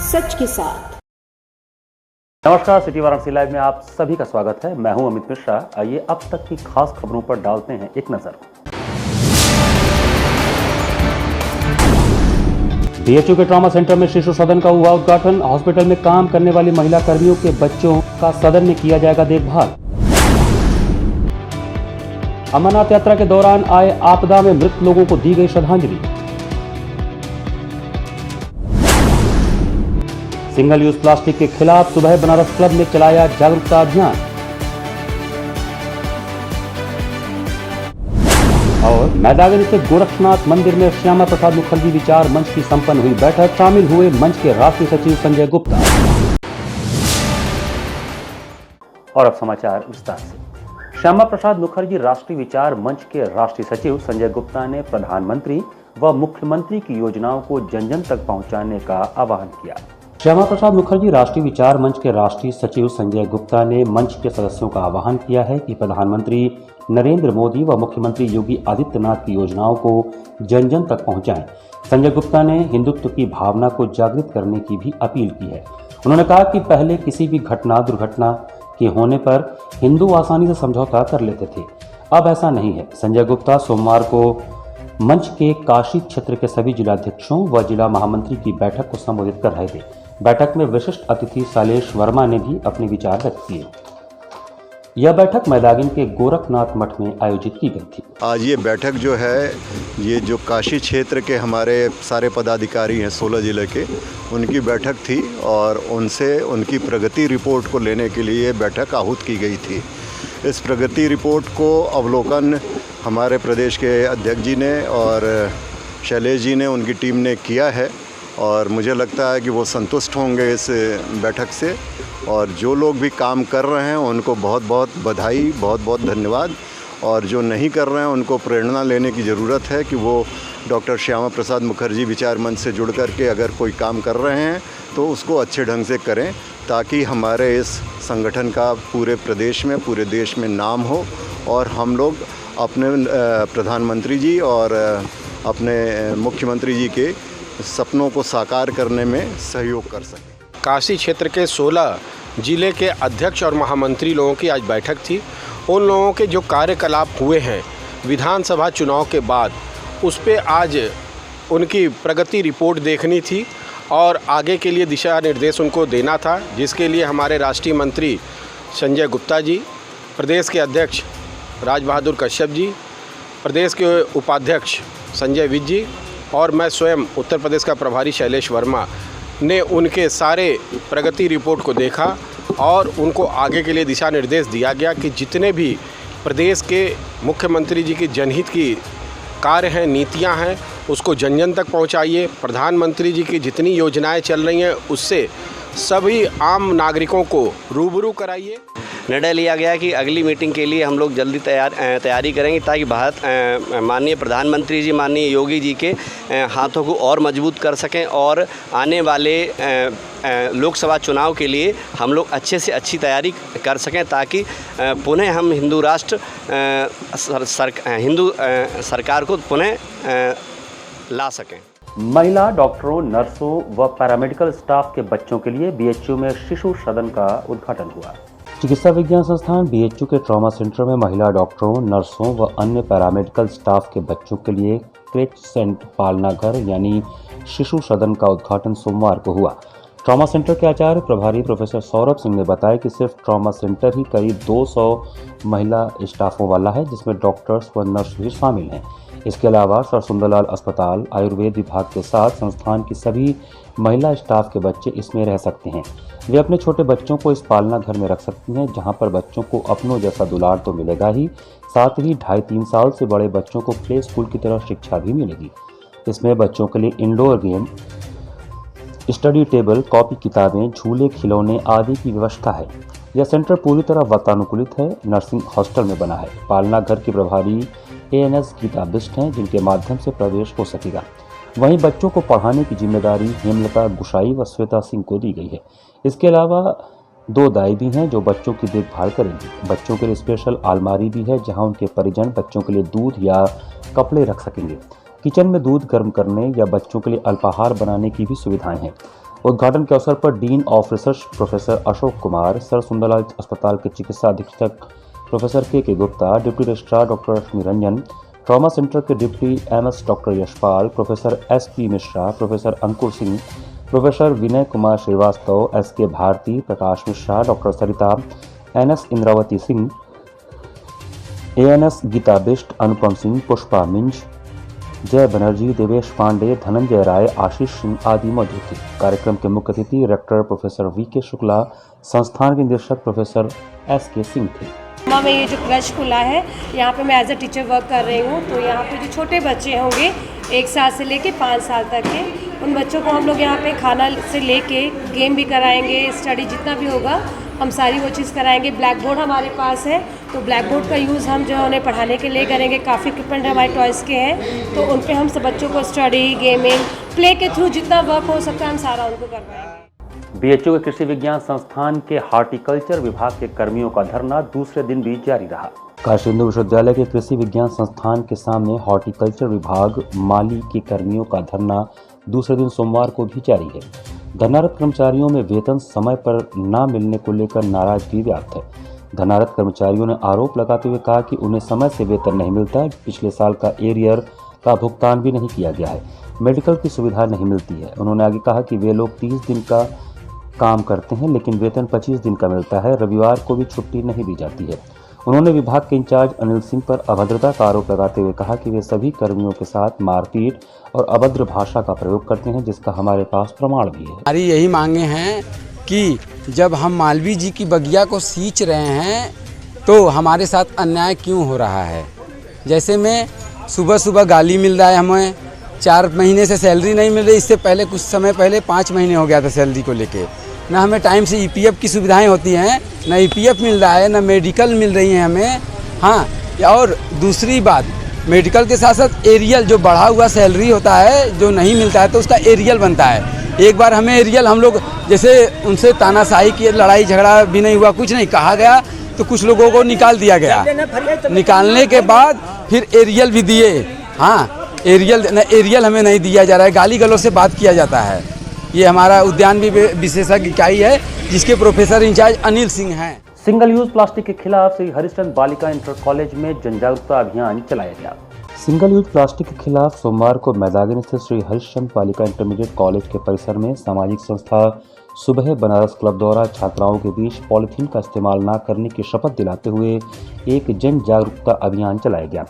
सच के साथ। नमस्कार, सिटी वाराणसी लाइव में आप सभी का स्वागत है। मैं हूं अमित मिश्रा। आइए अब तक की खास खबरों पर डालते हैं एक नजर। बीएचयू के ट्रॉमा सेंटर में शिशु सदन का हुआ उद्घाटन। हॉस्पिटल में काम करने वाली महिला कर्मियों के बच्चों का सदन में किया जाएगा देखभाल। अमरनाथ यात्रा के दौरान आए आपदा में मृत लोगों को दी गई श्रद्धांजलि। सिंगल यूज प्लास्टिक के खिलाफ सुबह बनारस क्लब में चलाया जागरूकता अभियान। और मैदागन स्थित गोरक्षनाथ मंदिर में श्यामा प्रसाद मुखर्जी विचार मंच की संपन्न हुई बैठक। शामिल हुए मंच के राष्ट्रीय सचिव संजय गुप्ता। और अब समाचार विस्तार से। श्यामा प्रसाद मुखर्जी राष्ट्रीय विचार मंच के राष्ट्रीय सचिव संजय गुप्ता ने प्रधानमंत्री व मुख्यमंत्री की योजनाओं को जन जन तक पहुंचाने का आह्वान किया। श्यामा प्रसाद मुखर्जी राष्ट्रीय विचार मंच के राष्ट्रीय सचिव संजय गुप्ता ने मंच के सदस्यों का आह्वान किया है कि प्रधानमंत्री नरेंद्र मोदी व मुख्यमंत्री योगी आदित्यनाथ की योजनाओं को जन जन तक पहुंचाएं। संजय गुप्ता ने हिंदुत्व की भावना को जागृत करने की भी अपील की है। उन्होंने कहा कि पहले किसी भी दुर्घटना के होने पर हिंदू आसानी से समझौता कर लेते थे, अब ऐसा नहीं है। संजय गुप्ता सोमवार को मंच के काशी क्षेत्र के सभी जिलाध्यक्षों व जिला महामंत्री की बैठक को संबोधित कर रहे थे। बैठक में विशिष्ट अतिथि शैलेश वर्मा ने भी अपने विचार व्यक्त किए। यह बैठक मैदागिन के गोरखनाथ मठ में आयोजित की गई थी। आज ये बैठक जो है, ये जो काशी क्षेत्र के हमारे सारे पदाधिकारी हैं 16 जिले के, उनकी बैठक थी और उनसे उनकी प्रगति रिपोर्ट को लेने के लिए बैठक आहूत की गई थी। इस प्रगति रिपोर्ट को अवलोकन हमारे प्रदेश के अध्यक्ष जी ने और शैलेश जी ने, उनकी टीम ने किया है और मुझे लगता है कि वो संतुष्ट होंगे इस बैठक से। और जो लोग भी काम कर रहे हैं उनको बहुत बहुत बधाई, बहुत बहुत धन्यवाद। और जो नहीं कर रहे हैं उनको प्रेरणा लेने की ज़रूरत है कि वो डॉक्टर श्यामा प्रसाद मुखर्जी विचार मंच से जुड़ कर के अगर कोई काम कर रहे हैं तो उसको अच्छे ढंग से करें, ताकि हमारे इस संगठन का पूरे प्रदेश में, पूरे देश में नाम हो और हम लोग अपने प्रधानमंत्री जी और अपने मुख्यमंत्री जी के सपनों को साकार करने में सहयोग कर सकें। काशी क्षेत्र के 16 जिले के अध्यक्ष और महामंत्री लोगों की आज बैठक थी। उन लोगों के जो कार्यकलाप हुए हैं विधानसभा चुनाव के बाद, उस पे आज उनकी प्रगति रिपोर्ट देखनी थी और आगे के लिए दिशा निर्देश उनको देना था, जिसके लिए हमारे राष्ट्रीय मंत्री संजय गुप्ता जी, प्रदेश के अध्यक्ष राज बहादुर कश्यप जी, प्रदेश के उपाध्यक्ष संजय विज जी और मैं स्वयं उत्तर प्रदेश का प्रभारी शैलेश वर्मा ने उनके सारे प्रगति रिपोर्ट को देखा और उनको आगे के लिए दिशा निर्देश दिया गया कि जितने भी प्रदेश के मुख्यमंत्री जी की जनहित की कार्य हैं, नीतियां हैं, उसको जन जन तक पहुंचाइए। प्रधानमंत्री जी की जितनी योजनाएं चल रही हैं उससे सभी आम नागरिकों को रूबरू कराइए। निर्णय लिया गया कि अगली मीटिंग के लिए हम लोग जल्दी तैयारी करेंगे, ताकि माननीय प्रधानमंत्री जी, माननीय योगी जी के हाथों को और मजबूत कर सकें और आने वाले लोकसभा चुनाव के लिए हम लोग अच्छे से अच्छी तैयारी कर सकें, ताकि पुनः हम हिंदू राष्ट्र हिंदू सरकार को पुनः ला सकें। महिला डॉक्टरों, नर्सों व पैरामेडिकल स्टाफ के बच्चों के लिए बीएचयू में शिशु सदन का उद्घाटन हुआ। चिकित्सा विज्ञान संस्थान बीएचयू के ट्रॉमा सेंटर में महिला डॉक्टरों, नर्सों व अन्य पैरामेडिकल स्टाफ के बच्चों के लिए क्रेचसेंट पालना घर यानी शिशु सदन का उद्घाटन सोमवार को हुआ। ट्रॉमा सेंटर के आचार्य प्रभारी प्रोफेसर सौरभ सिंह ने बताया कि सिर्फ ट्रॉमा सेंटर ही करीब 200 महिला स्टाफों वाला है, जिसमें डॉक्टर्स व नर्स भी शामिल हैं। इसके अलावा सर सुंदरलाल अस्पताल, आयुर्वेद विभाग के साथ संस्थान की सभी महिला स्टाफ के बच्चे इसमें रह सकते हैं। वे अपने छोटे बच्चों को इस पालना घर में रख सकती हैं, जहां पर बच्चों को अपनों जैसा दुलार तो मिलेगा ही, साथ ही 2.5-3 साल से बड़े बच्चों को प्ले स्कूल की तरह शिक्षा भी मिलेगी। इसमें बच्चों के लिए indoor game, study table, copy किताबें, झूले, खिलौने आदि की व्यवस्था है। यह सेंटर पूरी तरह वातानुकूलित है, नर्सिंग हॉस्टल में बना है। पालना घर की प्रभारी ANS गीता बिष्ट हैं, जिनके माध्यम से प्रवेश हो सकेगा। वहीं बच्चों को पढ़ाने की जिम्मेदारी हेमलता गुसाई व श्वेता सिंह को दी गई है। इसके अलावा 2 दाई भी हैं जो बच्चों की देखभाल करेंगी। बच्चों के लिए स्पेशल अलमारी भी है, जहां उनके परिजन बच्चों के लिए दूध या कपड़े रख सकेंगे। किचन में दूध गर्म करने या बच्चों के लिए अल्पाहार बनाने की भी सुविधाएं हैं। उद्घाटन के अवसर पर dean of research professor Ashok Kumar, sir Sundarlal अस्पताल के चिकित्सा अधीक्षक professor K Gupta, deputy registrar doctor Rashmi Ranjan, trauma centre के deputy MS doctor Yashpal, professor SP Mishra, professor Ankur Singh, professor Vinay Kumar Srivastava, SK Bharti, Prakash Mishra, doctor Sarita, NS Indravati Singh, ANS Geeta Bisht, Anupam Singh, Pushpa Minj, Jai Banerjee, Devesh Pandey, Dhananjay राय, आशीष सिंह आदि मौजूद थे। कार्यक्रम के मुख्य अतिथि रेक्टर प्रोफेसर वीके शुक्ला, संस्थान के निदेशक प्रोफेसर एसके सिंह थे। में ये जो क्रश खुला है, यहाँ पे मैं एज अ टीचर वर्क कर रही हूँ। तो यहाँ पे जो छोटे बच्चे होंगे 1 साल से लेके 5 साल तक के, उन बच्चों को हम लोग यहाँ पे खाना से लेके गेम भी कराएंगे, स्टडी जितना भी होगा हम सारी वो चीज़ कराएंगे। ब्लैक बोर्ड हमारे पास है, तो ब्लैक बोर्ड का यूज़ हम जो है उन्हें पढ़ाने के लिए करेंगे। काफ़ी इक्विपमेंट हमारे टॉयज़ के हैं, तो उन पे हम सब बच्चों को स्टडी, गेमिंग, प्ले के थ्रू जितना वर्क हो सकता है हम सारा उनको करवाएंगे। बीएचयू के कृषि विज्ञान संस्थान के हार्टिकल्चर विभाग के कर्मियों का धरना दूसरे दिन भी जारी रहा। काशी हिंदू विश्वविद्यालय के कृषि विज्ञान संस्थान के सामने हार्टिकल्चर विभाग माली के कर्मियों का धरना दूसरे दिन सोमवार को भी जारी है। धरनारत कर्मचारियों में वेतन समय पर न मिलने को लेकर नाराजगी व्याप्त है। धरनारत कर्मचारियों ने आरोप लगाते हुए कहा कि उन्हें समय से वेतन नहीं मिलता है, पिछले साल का एरियर का भुगतान भी नहीं किया गया है, मेडिकल की सुविधा नहीं मिलती है। उन्होंने आगे कहा कि वे लोग 30 दिन का काम करते हैं लेकिन वेतन 25 दिन का मिलता है, रविवार को भी छुट्टी नहीं दी जाती है। उन्होंने विभाग के इंचार्ज अनिल सिंह पर अभद्रता का आरोप लगाते हुए कहा कि वे सभी कर्मियों के साथ मारपीट और अभद्र भाषा का प्रयोग करते हैं, जिसका हमारे पास प्रमाण भी है। हमारी यही मांगे हैं कि जब हम मालवीय जी की बगिया को सींच रहे हैं तो हमारे साथ अन्याय क्यों हो रहा है। जैसे में सुबह सुबह गाली मिल रहा है, हमें 4 महीने से सैलरी नहीं मिल रही। इससे पहले कुछ समय पहले 5 महीने हो गया था सैलरी को लेके। ना हमें टाइम से ईपीएफ की सुविधाएं होती हैं, ना ईपीएफ मिल रहा है, ना मेडिकल मिल रही है हमें। हाँ, और दूसरी बात, मेडिकल के साथ साथ एरियल जो बढ़ा हुआ सैलरी होता है जो नहीं मिलता है तो उसका एरियल बनता है। एक बार हमें एरियल, हम लोग जैसे उनसे तानाशाही की, लड़ाई झगड़ा भी नहीं हुआ, कुछ नहीं कहा गया, तो कुछ लोगों को निकाल दिया गया। निकालने के बाद फिर एरियल भी दिए। हाँ, एरियल हमें नहीं दिया जा रहा है, गाली गलौज से बात किया जाता है। ये हमारा उद्यान भी विशेषज्ञ इकाई है जिसके प्रोफेसर इंचार्ज अनिल सिंह हैं। सिंगल यूज प्लास्टिक के खिलाफ श्री हरिश्चंद्र बालिका इंटर कॉलेज में जन जागरूकता अभियान चलाया गया। सिंगल यूज प्लास्टिक के खिलाफ सोमवार को मैदान स्थित श्री हरिश्चंद्र बालिका इंटरमीडिएट कॉलेज के परिसर में सामाजिक संस्था सुबह बनारस क्लब द्वारा छात्राओं के बीच पॉलिथीन का इस्तेमाल न करने की शपथ दिलाते हुए एक जन जागरूकता अभियान चलाया गया।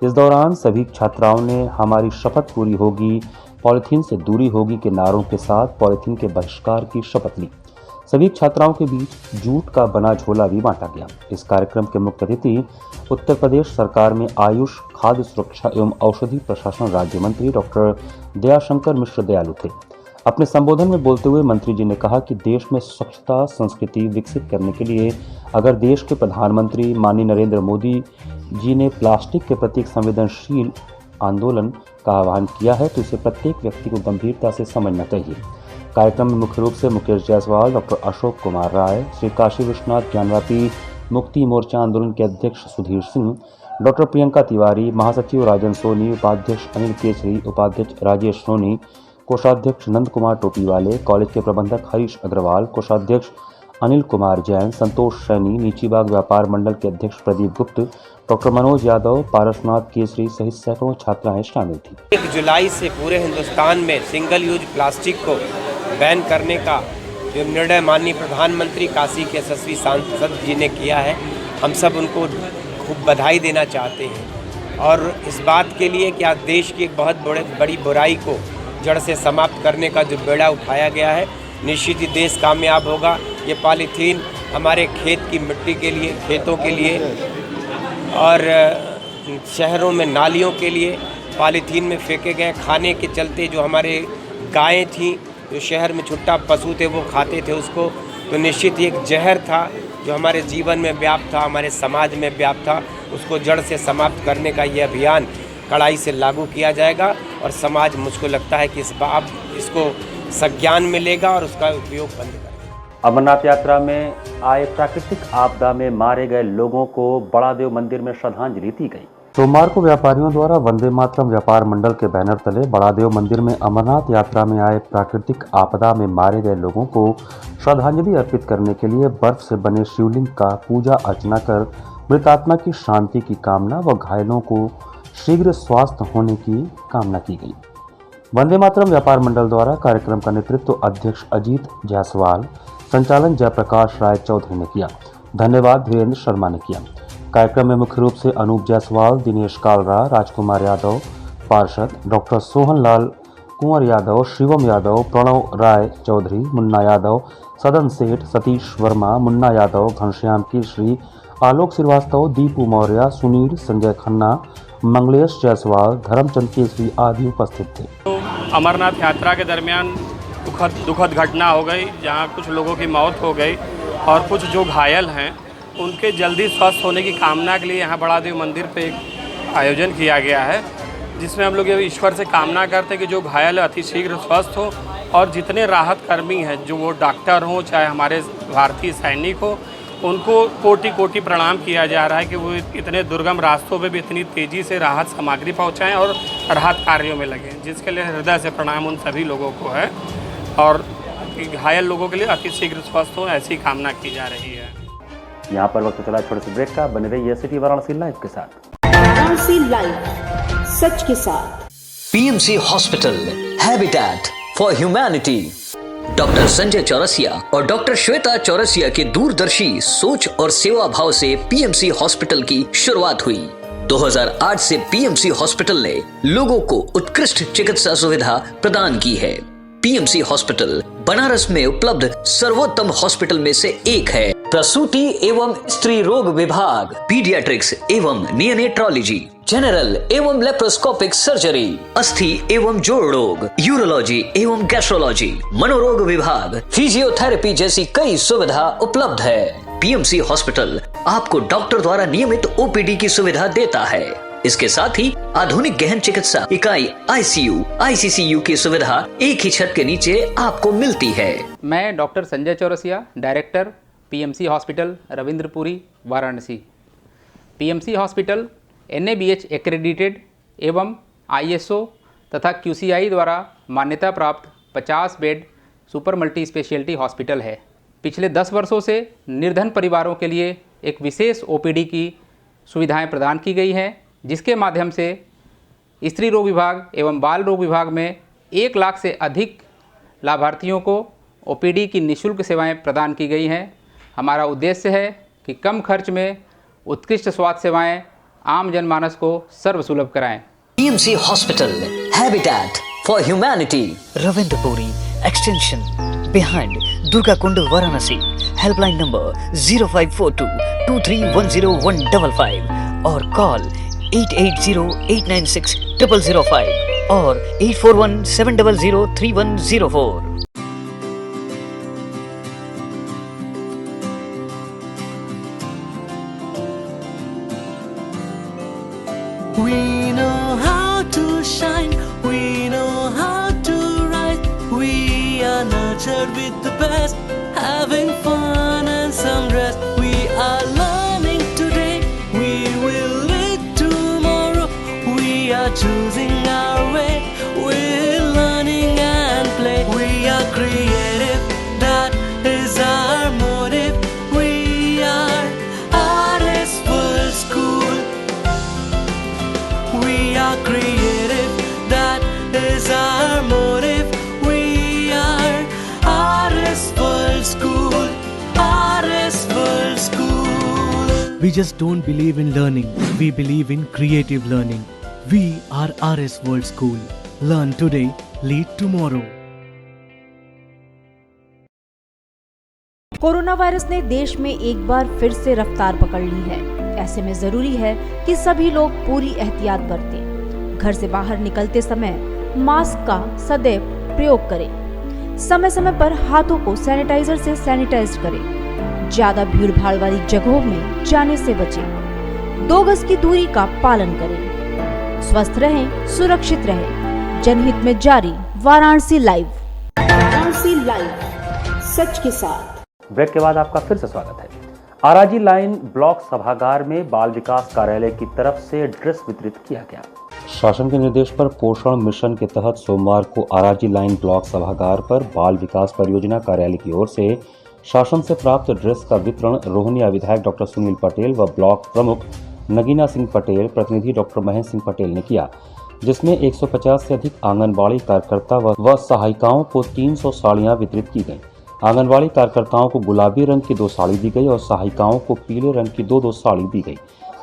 इस दौरान सभी छात्राओं ने हमारी शपथ पूरी होगी, पॉलिथीन से दूरी होगी के नारों के साथ पॉलिथीन के बहिष्कार की शपथ ली। सभी छात्राओं के बीच जूट का बना झोला भी बांटा गया। इस कार्यक्रम के मुख्य अतिथि उत्तर प्रदेश सरकार में आयुष, खाद्य सुरक्षा एवं औषधि प्रशासन राज्य मंत्री डॉक्टर दयाशंकर मिश्र दयालु थे। अपने संबोधन में बोलते हुए मंत्री जी ने कहा कि देश में स्वच्छता संस्कृति विकसित करने के लिए अगर देश के प्रधानमंत्री माननीय नरेंद्र मोदी जी ने प्लास्टिक के प्रति एक संवेदनशील आंदोलन का आह्वान किया है तो इसे प्रत्येक व्यक्ति को गंभीरता से समझना चाहिए। कार्यक्रम में मुख्य रूप से मुकेश जायसवाल, डॉक्टर अशोक कुमार राय, श्री काशी विश्वनाथ ज्ञानव्यापी मुक्ति मोर्चा आंदोलन के अध्यक्ष सुधीर सिंह, डॉक्टर प्रियंका तिवारी, महासचिव राजन सोनी, उपाध्यक्ष अनिल केसरी, उपाध्यक्ष राजेश सोनी, कोषाध्यक्ष नंद कुमार टोपीवाले, कॉलेज के प्रबंधक हरीश अग्रवाल, कोषाध्यक्ष अनिल कुमार जैन, संतोष सैनी, नीचीबाग व्यापार मंडल के अध्यक्ष प्रदीप गुप्त, डॉक्टर मनोज यादव, पारसनाथ केसरी सहित सैकड़ों छात्राएं शामिल थी। 1 जुलाई से पूरे हिंदुस्तान में सिंगल यूज प्लास्टिक को बैन करने का जो निर्णय माननीय प्रधानमंत्री काशी के यशस्वी सांसद जी ने किया है, हम सब उनको खूब बधाई देना चाहते हैं। और इस बात के लिए कि आज देश की एक बहुत बड़ी बुराई को जड़ से समाप्त करने का जो बेड़ा उठाया गया है, निश्चित ही देश कामयाब होगा। ये पॉलीथीन हमारे खेत की मिट्टी के लिए, खेतों के लिए और शहरों में नालियों के लिए पॉलीथीन में फेंके गए खाने के चलते जो हमारे गायें थीं, जो शहर में छुट्टा पशु थे वो खाते थे उसको, तो निश्चित ही एक जहर था जो हमारे जीवन में व्याप्त था, हमारे समाज में व्याप्त था। उसको जड़ से समाप्त करने का ये अभियान कड़ाई से लागू किया जाएगा और समाज, मुझको लगता है कि इसको संज्ञान मिलेगा और उसका उपयोग बंद करेगा। अमरनाथ यात्रा में आए प्राकृतिक आपदा में मारे गए लोगों को बड़ादेव मंदिर में श्रद्धांजलि दी गई। सोमवार को व्यापारियों द्वारा वंदे मातरम व्यापार मंडल के बैनर तले बड़ादेव मंदिर में अमरनाथ यात्रा में आए प्राकृतिक आपदा में मारे गए लोगों को श्रद्धांजलि अर्पित करने के लिए बर्फ से बने शिवलिंग का पूजा अर्चना कर मृतात्मा की शांति की कामना व घायलों को शीघ्र स्वास्थ्य होने की कामना की गई। वंदे मातरम व्यापार मंडल द्वारा कार्यक्रम का नेतृत्व अध्यक्ष अजीत जायसवाल, संचालन जयप्रकाश राय चौधरी ने किया। धन्यवाद धीरेन्द्र शर्मा ने किया। कार्यक्रम में मुख्य रूप से अनूप जायसवाल, दिनेश कालरा, राजकुमार यादव, पार्षद डॉक्टर सोहन लाल, कुंवर यादव, शिवम यादव, प्रणव राय चौधरी, मुन्ना यादव, सदन सेठ, सतीश वर्मा, मुन्ना यादव, घनश्याम केसरी, आलोक श्रीवास्तव, दीपू मौर्य, सुनील, संजय खन्ना, मंगलेश जायसवाल, धर्मचंद केसरी आदि उपस्थित थे। तो अमरनाथ यात्रा के दरमियान दुखद घटना हो गई, जहां कुछ लोगों की मौत हो गई और कुछ जो घायल हैं उनके जल्दी स्वस्थ होने की कामना के लिए यहाँ बड़ादेव मंदिर पे एक आयोजन किया गया है, जिसमें हम लोग ये ईश्वर से कामना करते हैं कि जो घायल अति शीघ्र स्वस्थ हो और जितने राहत कर्मी हैं, जो वो डॉक्टर हों चाहे हमारे भारतीय सैनिक हो, उनको कोटि कोटि प्रणाम किया जा रहा है कि वो इतने दुर्गम रास्तों पे भी इतनी तेज़ी से राहत सामग्री पहुंचाएं और राहत कार्यों में लगें, जिसके लिए हृदय से प्रणाम उन सभी लोगों को है और घायल लोगों के लिए अति शीघ्र स्वस्थ हो, ऐसी कामना की जा रही है। यहाँ पर वक्त चला छोटे से ब्रेक का। बने रहिए सिटी वाराणसी लाइव के साथ। वाराणसी लाइव, सच के साथ। PMC hospital, habitat for humanity. Doctor Sanjay Chaurasia और डॉक्टर श्वेता चौरसिया के दूरदर्शी सोच और सेवा भाव से पीएमसी हॉस्पिटल की शुरुआत हुई। 2008 से पीएमसी हॉस्पिटल ने लोगों को उत्कृष्ट चिकित्सा सुविधा प्रदान की है। पीएमसी हॉस्पिटल बनारस में उपलब्ध सर्वोत्तम हॉस्पिटल में से एक है। प्रसूति एवं स्त्री रोग विभाग, पीडियाट्रिक्स एवं नियोनेट्रोलॉजी, जनरल एवं लेप्रोस्कोपिक सर्जरी, अस्थि एवं जोड़ रोग, यूरोलॉजी एवं गैस्ट्रोलॉजी, मनोरोग विभाग, फिजियोथेरेपी जैसी कई सुविधा उपलब्ध है। पीएमसी हॉस्पिटल आपको डॉक्टर द्वारा नियमित ओपीडी की सुविधा देता है। इसके साथ ही आधुनिक गहन चिकित्सा इकाई आईसीयू, आईसीसीयू की सुविधा एक ही छत के नीचे आपको मिलती है। मैं doctor Sanjay Chaurasia, director PMC hospital Ravindrapuri, Varanasi. PMC hospital NABH accredited एवं ISO तथा QCI द्वारा मान्यता प्राप्त 50 bed super multi speciality hospital है। पिछले 10 वर्षों से निर्धन परिवारों के लिए एक विशेष OPD की सुविधाएं प्रदान की गई हैं, जिसके माध्यम से स्त्री रोग विभाग एवं बाल रोग विभाग में 1 लाख से अधिक लाभार्थियों को OPD की निःशुल्क सेवाएं प्रदान की गई हैं। हमारा उद्देश्य है कि कम खर्च में उत्कृष्ट स्वास्थ्य सेवाएं आम जनमानस को सर्वसुलभ कराएं। PMC hospital, habitat for humanity, Ravindrapuri extension behind Durga Kund, Varanasi. Helpline number 0542231015 और कॉल 8808960005 और 8417003104। We know how to shine, we know how to rise. We are nurtured with the best, having fun and some rest. We are learning today, we will lead tomorrow. We are choosing our way, we're learning and play. We are creative, that is our motive. We are RS World School. We are creative, that is our motive. We are RS World School, RS World School. We just don't believe in learning, we believe in creative learning. We are RS World School. Learn today, lead tomorrow. Corona virus ने देश में एक बार फिर से रफ्तार पकड़ ली है। ऐसे में जरूरी है कि सभी लोग पूरी एहतियात बरतें। घर से बाहर निकलते समय मास्क का सदैव प्रयोग करें। समय समय पर हाथों को सैनिटाइजर से सैनिटाइज करें। ज्यादा भीड़ भाड़ वाली जगहों में जाने से बचें। 2 गज की दूरी का पालन करें। स्वस्थ रहें, सुरक्षित रहें। जनहित में जारी वाराणसी लाइव। वाराणसी लाइव, सच के साथ। ब्रेक के बाद आपका फिर से स्वागत है। आराजी लाइन ब्लॉक सभागार में बाल विकास कार्यालय की तरफ से ड्रेस वितरित किया गया। शासन के निर्देश पर पोषण मिशन के तहत सोमवार को आराजी लाइन ब्लॉक सभागार पर बाल विकास परियोजना कार्यालय की ओर से शासन से प्राप्त ड्रेस का वितरण रोहनिया विधायक डॉक्टर सुनील पटेल व ब्लॉक प्रमुख नगीना सिंह पटेल, प्रतिनिधि डॉक्टर महेश सिंह पटेल ने किया, जिसमें 150 से अधिक आंगनबाड़ी कार्यकर्ता व सहायिकाओं को 300 साड़ियां वितरित की गईं। आंगनबाड़ी कार्यकर्ताओं को गुलाबी रंग की 2 साड़ी दी गई और सहायिकाओं को पीले रंग की 2 साड़ी दी गई।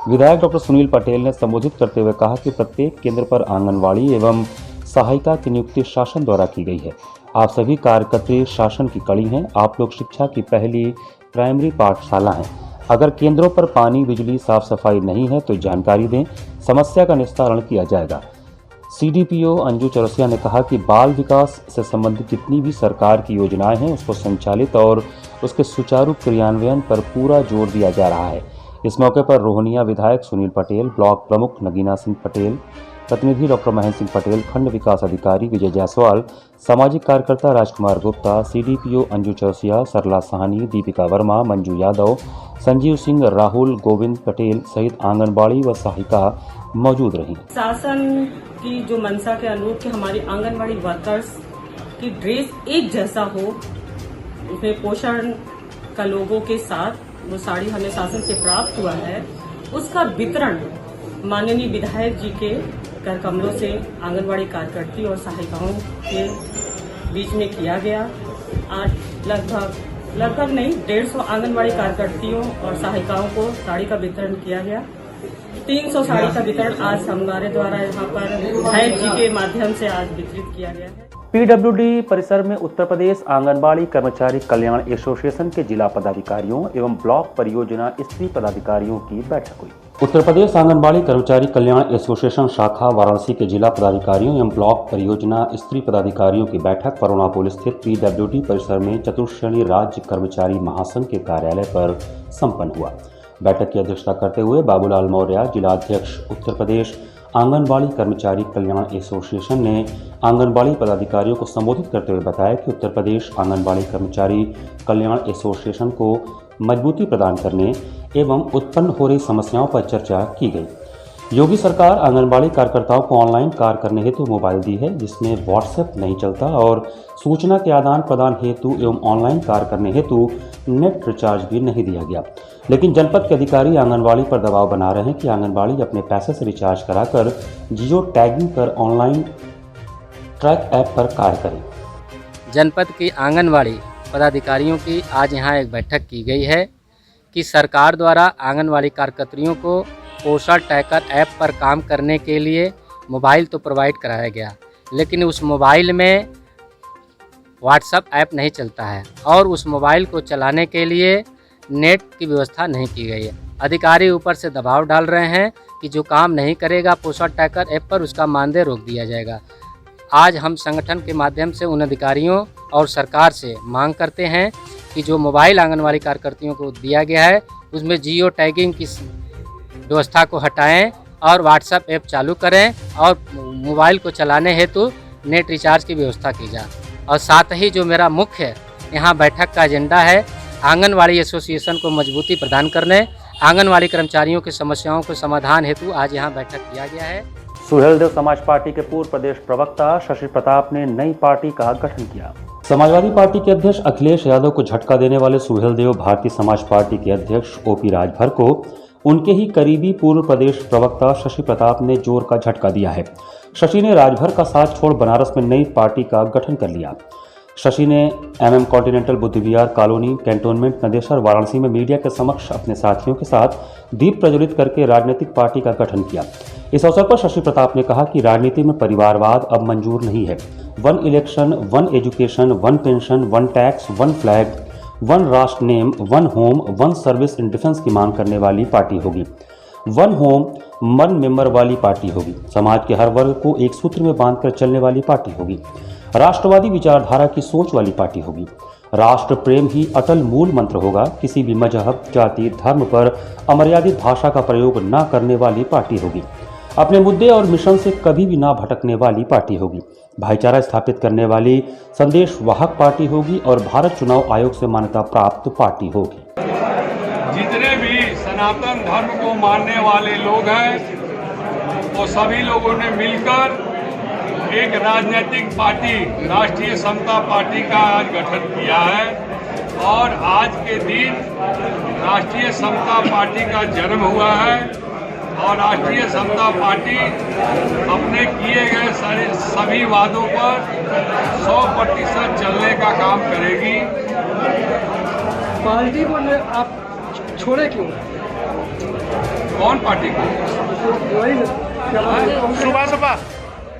विधायक डॉक्टर सुनील पटेल ने संबोधित करते हुए कहा कि प्रत्येक केंद्र पर आंगनबाड़ी एवं सहायिका की नियुक्ति शासन द्वारा की गई है। आप सभी कार्यकर्ता शासन की कड़ी हैं। आप लोग शिक्षा की पहली प्राइमरी पाठशाला हैं। अगर केंद्रों पर पानी, बिजली, साफ सफाई नहीं है तो जानकारी दें, समस्या का निस्तारण किया जाएगा। CDPO अंजू चौरसिया ने कहा कि बाल विकास से संबंधित जितनी भी सरकार की योजनाएं हैं उसको संचालित और उसके सुचारू क्रियान्वयन पर पूरा जोर दिया जा रहा है। इस मौके पर रोहनिया विधायक सुनील पटेल, ब्लॉक प्रमुख नगीना सिंह पटेल, प्रतिनिधि डॉक्टर महेश सिंह पटेल, खंड विकास अधिकारी विजय जायसवाल, सामाजिक कार्यकर्ता राजकुमार गुप्ता, CDPO अंजू चौरसिया, सरला साहनी, दीपिका वर्मा, मंजू यादव, संजीव सिंह, राहुल, गोविंद पटेल सहित आंगनबाड़ी व सहायिका मौजूद रही। शासन की जो मंशा के अनुरूप कि हमारी आंगनबाड़ी वर्कर्स की ड्रेस एक जैसा हो, उसमें पोषण का लोगों के साथ वो साड़ी हमें शासन से प्राप्त हुआ है, उसका वितरण माननीय विधायक जी के कर कमलों से आंगनबाड़ी कार्यकर्ती और सहायिकाओं के बीच में किया गया। आज लगभग नहीं 150 आंगनबाड़ी कार्यकर्तियों और सहायिकाओं को साड़ी का वितरण किया गया। 300 साड़ी का वितरण आज हमारे द्वारा यहाँ पर विधायक जी के माध्यम से आज वितरित किया गया है। PWD परिसर में उत्तर प्रदेश आंगनबाड़ी कर्मचारी कल्याण एसोसिएशन के जिला पदाधिकारियों एवं ब्लॉक परियोजना स्त्री पदाधिकारियों की बैठक हुई। उत्तर प्रदेश आंगनबाड़ी कर्मचारी कल्याण एसोसिएशन शाखा वाराणसी के जिला पदाधिकारियों एवं ब्लॉक परियोजना स्त्री पदाधिकारियों की बैठक परोनापुल स्थित PWD परिसर में चतुर्श्रेणी राज्य कर्मचारी महासंघ के कार्यालय पर संपन्न हुआ। बैठक की अध्यक्षता करते हुए बाबूलाल मौर्य, जिलाध्यक्ष उत्तर प्रदेश आंगनबाड़ी कर्मचारी कल्याण एसोसिएशन ने आंगनबाड़ी पदाधिकारियों को संबोधित करते हुए बताया कि उत्तर प्रदेश आंगनबाड़ी कर्मचारी कल्याण एसोसिएशन को मजबूती प्रदान करने एवं उत्पन्न हो रही समस्याओं पर चर्चा की गई। योगी सरकार आंगनबाड़ी कार्यकर्ताओं को ऑनलाइन कार्य करने हेतु मोबाइल दी है, जिसमें व्हाट्सएप नहीं चलता और सूचना के आदान प्रदान हेतु एवं ऑनलाइन कार्य करने हेतु नेट रिचार्ज भी नहीं दिया गया। लेकिन जनपद के अधिकारी आंगनबाड़ी पर दबाव बना रहे हैं कि आंगनबाड़ी अपने पैसे से रिचार्ज कराकर जियो टैगिंग कर ऑनलाइन ट्रैक ऐप पर कार्य करें। जनपद की आंगनबाड़ी पदाधिकारियों की आज यहाँ एक बैठक की गई है कि सरकार द्वारा आंगनबाड़ी कार्यकर्तियों को पोषण ट्रैकर ऐप पर काम करने के लिए मोबाइल तो प्रोवाइड कराया गया, लेकिन उस मोबाइल में व्हाट्सएप ऐप नहीं चलता है और उस मोबाइल को चलाने के लिए नेट की व्यवस्था नहीं की गई है। अधिकारी ऊपर से दबाव डाल रहे हैं कि जो काम नहीं करेगा पोषण ट्रैकर ऐप पर उसका मानदेय रोक दिया जाएगा। आज हम संगठन के माध्यम से उन अधिकारियों और सरकार से मांग करते हैं कि जो मोबाइल आंगनबाड़ी कार्यकर्तियों को दिया गया है उसमें जियो टैगिंग की व्यवस्था को हटाएं और व्हाट्सएप ऐप चालू करें और मोबाइल को चलाने हेतु नेट रिचार्ज की व्यवस्था की जाए। और साथ ही जो मेरा मुख्य यहाँ बैठक का एजेंडा है, आंगनबाड़ी एसोसिएशन को मजबूती प्रदान करने, आंगनबाड़ी कर्मचारियों की समस्याओं के समाधान हेतु आज यहाँ बैठक किया गया है। सुहेलदेव समाज पार्टी के पूर्व प्रदेश प्रवक्ता शशि प्रताप ने नई पार्टी का गठन किया। समाजवादी पार्टी के अध्यक्ष अखिलेश यादव को झटका देने वाले सुहेलदेव भारतीय समाज पार्टी के अध्यक्ष OP राजभर को उनके ही करीबी पूर्व प्रदेश प्रवक्ता शशि प्रताप ने जोर का झटका दिया है। शशि ने राजभर का साथ छोड़ बनारस में नई पार्टी का गठन कर लिया। शशि ने MM कॉन्टिनेंटल बुद्ध विहार कॉलोनी कैंटोनमेंट नदेसर वाराणसी में मीडिया के समक्ष अपने साथियों के साथ दीप प्रज्वलित करके राजनीतिक पार्टी का गठन किया। इस अवसर पर शशि प्रताप ने कहा कि राजनीति में परिवारवाद अब मंजूर नहीं है। 1 election, 1 education, 1 pension, 1 tax, 1 flag, 1 राष्ट्र name, 1 home, 1 service in defence की मांग करने वाली पार्टी होगी। 1 होम, 1 मेंबर वाली पार्टी होगी। समाज के हर वर्ग को एक सूत्र में बांधकर चलने वाली पार्टी होगी। राष्ट्रवादी विचारधारा की सोच वाली पार्टी होगी। राष्ट्र प्रेम ही अटल मूल मंत्र होगा। किसी भी मजहब, जाति, धर्म पर अमर्यादित भाषा का प्रयोग न करने वाली पार्टी होगी। अपने मुद्दे और मिशन से कभी भी ना भटकने वाली पार्टी होगी। भाईचारा स्थापित करने वाली संदेश वाहक पार्टी होगी और भारत चुनाव आयोग से मान्यता प्राप्त पार्टी होगी। सनातन धर्म को मानने वाले लोग हैं और सभी लोगों ने मिलकर एक राजनीतिक पार्टी राष्ट्रीय समता पार्टी का आज गठन किया है और आज के दिन राष्ट्रीय समता पार्टी का जन्म हुआ है और राष्ट्रीय समता पार्टी अपने किए गए सभी वादों पर 100% चलने का काम करेगी। पार्टी को आप छोड़े क्यों? कौन पार्टी को? सुबह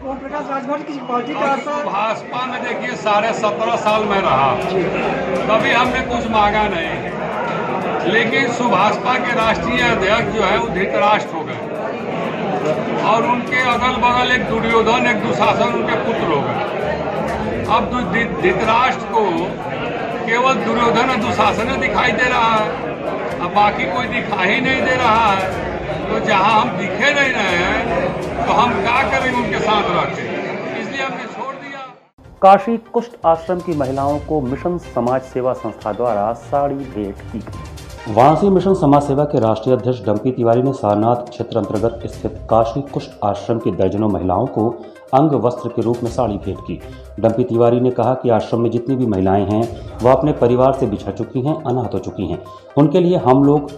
ओम प्रकाश राजभर की पार्टी का भाजपा में देखिए 17.5 साल में रहा, कभी हमने कुछ मांगा नहीं, लेकिन सुभाषपा के राष्ट्रीय अध्यक्ष जो है वो धृतराष्ट्र हो गए और उनके अगल बगल एक दुर्योधन एक दुशासन उनके पुत्र हो गए। अब धृतराष्ट्र को केवल दुर्योधन और दुशासन दिखाई दे रहा है, अब बाकी कोई दिखाई नहीं दे रहा है। तो जहां हम दिखे नहीं रहे हैं तो हम क्या करेंगे उनके साथ रहते, इसलिए हमने छोड़ दिया। काशी कुष्ठ आश्रम की महिलाओं को मिशन समाज सेवा संस्था द्वारा साड़ी भेंट की गई। वाराणसी मिशन समाज सेवा के राष्ट्रीय अध्यक्ष डंपी तिवारी ने सारनाथ क्षेत्र अंतर्गत स्थित काशी कुष्ठ आश्रम की दर्जनों महिलाओं को अंग वस्त्र के रूप में साड़ी भेंट की। डंपी तिवारी ने कहा कि आश्रम में जितनी भी महिलाएं हैं वह अपने परिवार से बिछड़ चुकी हैं, अनाथ हो चुकी हैं, उनके लिए हम लोग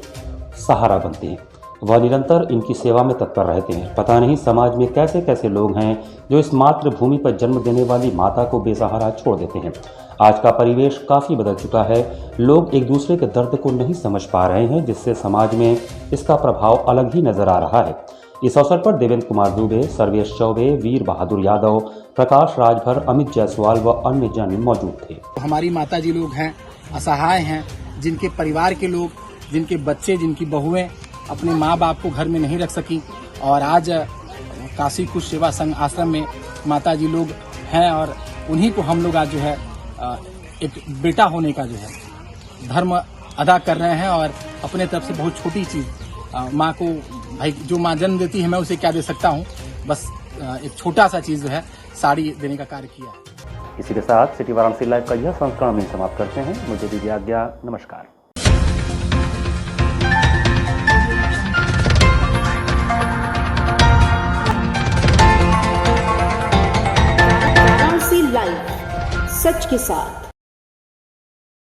सहारा बनते हैं। वह निरंतर इनकी सेवा में तत्पर रहते हैं। पता नहीं समाज में कैसे कैसे लोग हैं जो इस मातृभूमि पर जन्म देने वाली माता को बेसहारा छोड़ देते हैं। आज का परिवेश काफ़ी बदल चुका है, लोग एक दूसरे के दर्द को नहीं समझ पा रहे हैं, जिससे समाज में इसका प्रभाव अलग ही नजर आ रहा है। इस अवसर पर देवेंद्र कुमार दुबे, सर्वेश चौबे, वीर बहादुर यादव, प्रकाश राजभर, अमित जायसवाल व अन्य जन मौजूद थे। हमारी माता जी लोग हैं, असहाय हैं, जिनके परिवार के लोग, जिनके बच्चे, जिनकी बहुएं अपने माँ बाप को घर में नहीं रख सकी और आज काशी कुष्ठ सेवा संघ आश्रम में माता जी लोग हैं और उन्हीं को हम लोग आज जो है एक बेटा होने का जो है धर्म अदा कर रहे हैं और अपने तरफ से बहुत छोटी चीज़ माँ को, भाई जो माँ जन्म देती है मैं उसे क्या दे सकता हूँ, बस एक छोटा सा चीज़ जो है साड़ी देने का कार्य किया है। इसी के साथ सिटी वाराणसी लाइव का यह संस्करण में समाप्त करते हैं। मुझे दीजिए आज्ञा, नमस्कार। लाइव सच के साथ।